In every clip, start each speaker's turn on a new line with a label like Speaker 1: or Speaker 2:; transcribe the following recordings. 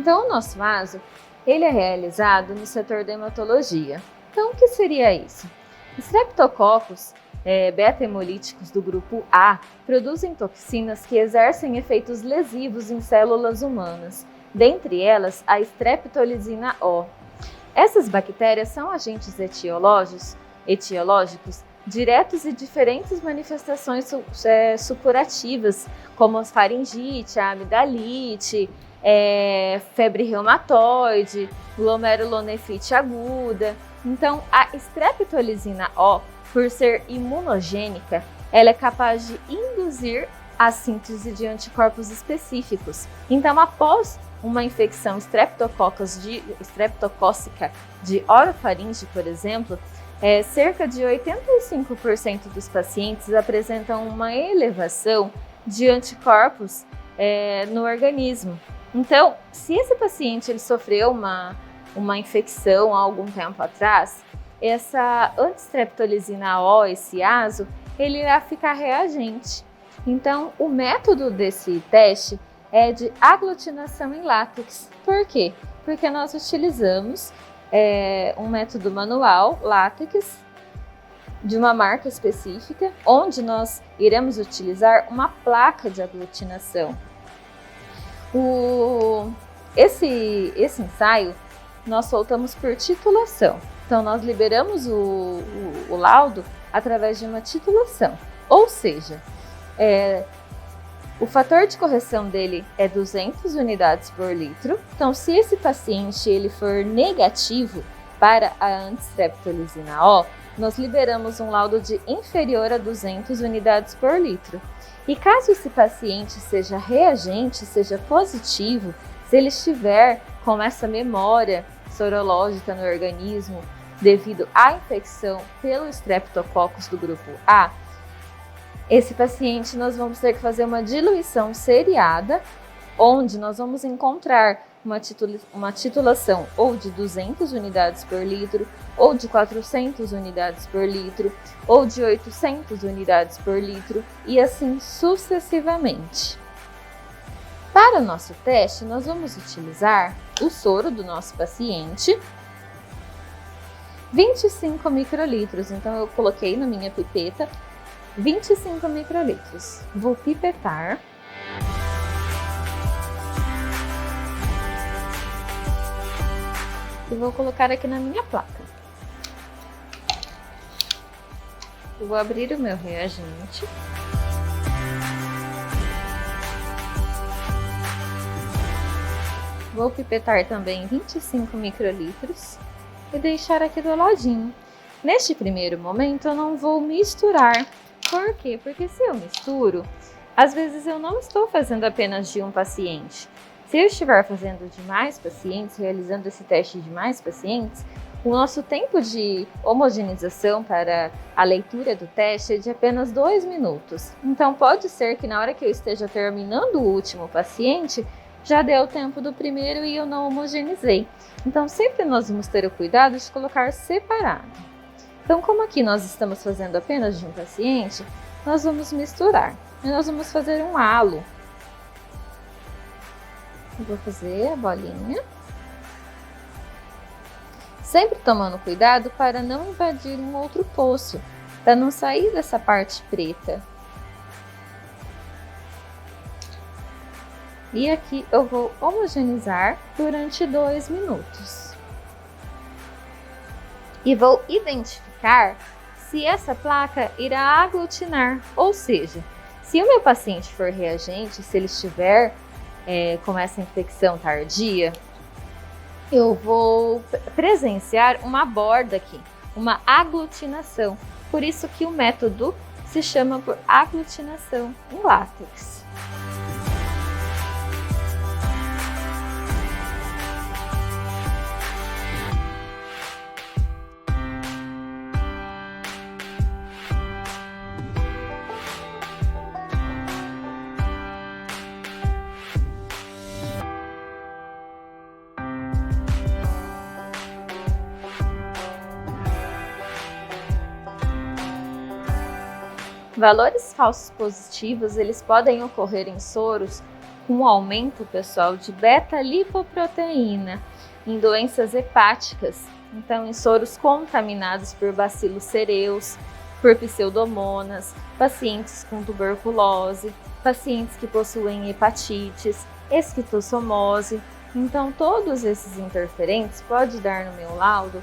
Speaker 1: Então, o nosso ASO, ele é realizado no setor da hematologia. Então, o que seria isso? Streptococcus beta-hemolíticos do grupo A produzem toxinas que exercem efeitos lesivos em células humanas, dentre elas a streptolisina O. Essas bactérias são agentes etiológicos diretos e diferentes manifestações supurativas, como a faringite, a amidalite, febre reumatoide, glomerulonefrite aguda. Então, a streptolisina O, por ser imunogênica, ela é capaz de induzir a síntese de anticorpos específicos. Então, após uma infecção estreptocócica de orofaringe, por exemplo, cerca de 85% dos pacientes apresentam uma elevação de anticorpos no organismo. Então, se esse paciente ele sofreu uma infecção há algum tempo atrás, essa antistreptolisina O, esse ASO, ele irá ficar reagente. Então, o método desse teste é de aglutinação em látex. Por quê? Porque nós utilizamos um método manual, látex, de uma marca específica, onde nós iremos utilizar uma placa de aglutinação. Esse ensaio nós soltamos por titulação. Então, nós liberamos o laudo através de uma titulação. Ou seja, o fator de correção dele é 200 unidades por litro. Então, se esse paciente ele for negativo para a antistreptolisina O, nós liberamos um laudo de inferior a 200 unidades por litro. E caso esse paciente seja reagente, seja positivo, se ele estiver com essa memória sorológica no organismo devido à infecção pelo Streptococcus do grupo A, esse paciente nós vamos ter que fazer uma diluição seriada, onde nós vamos encontrar uma titulação ou de 200 unidades por litro, ou de 400 unidades por litro, ou de 800 unidades por litro, e assim sucessivamente. Para o nosso teste, nós vamos utilizar o soro do nosso paciente, 25 microlitros. Então, eu coloquei na minha pipeta 25 microlitros. Vou pipetar. E vou colocar aqui na minha placa. Eu vou abrir o meu reagente. Vou pipetar também 25 microlitros e deixar aqui do ladinho. Neste primeiro momento eu não vou misturar. Por quê? Porque se eu misturo, às vezes eu não estou fazendo apenas de um paciente. Se eu estiver fazendo de mais pacientes, realizando esse teste de mais pacientes, o nosso tempo de homogeneização para a leitura do teste é de apenas 2 minutos. Então pode ser que na hora que eu esteja terminando o último paciente, já deu o tempo do primeiro e eu não homogeneizei. Então sempre nós vamos ter o cuidado de colocar separado. Então, como aqui nós estamos fazendo apenas de um paciente, nós vamos misturar. E nós vamos fazer um halo. Eu vou fazer a bolinha. Sempre tomando cuidado para não invadir um outro poço, para não sair dessa parte preta. E aqui eu vou homogeneizar durante 2 minutos. E vou identificar se essa placa irá aglutinar, ou seja, se o meu paciente for reagente, se ele estiver com essa infecção tardia, eu vou presenciar uma borda aqui, uma aglutinação. Por isso que o método se chama por aglutinação em látex. Valores falsos positivos, eles podem ocorrer em soros com um aumento, pessoal, de beta-lipoproteína em doenças hepáticas, então em soros contaminados por bacilos cereus, por pseudomonas, pacientes com tuberculose, pacientes que possuem hepatites, esquistossomose. Então todos esses interferentes podem dar no meu laudo,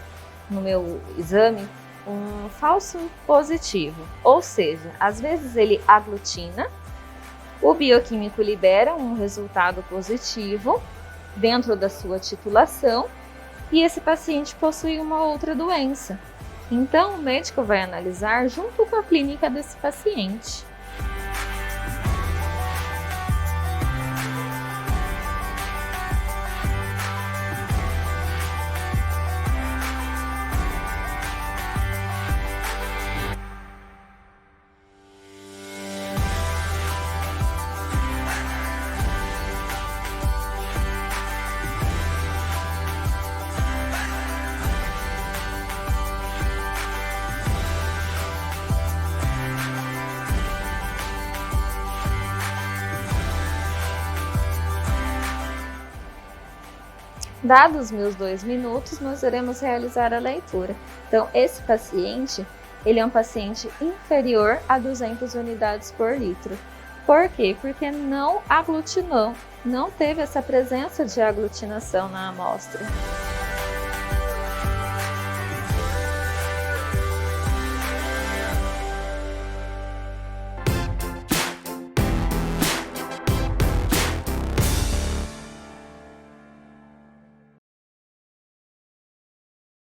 Speaker 1: no meu exame, um falso positivo, ou seja, às vezes ele aglutina, o bioquímico libera um resultado positivo dentro da sua titulação e esse paciente possui uma outra doença. Então, o médico vai analisar junto com a clínica desse paciente. Dados meus 2 minutos, nós iremos realizar a leitura. Então, esse paciente, ele é um paciente inferior a 200 unidades por litro. Por quê? Porque não aglutinou, não teve essa presença de aglutinação na amostra.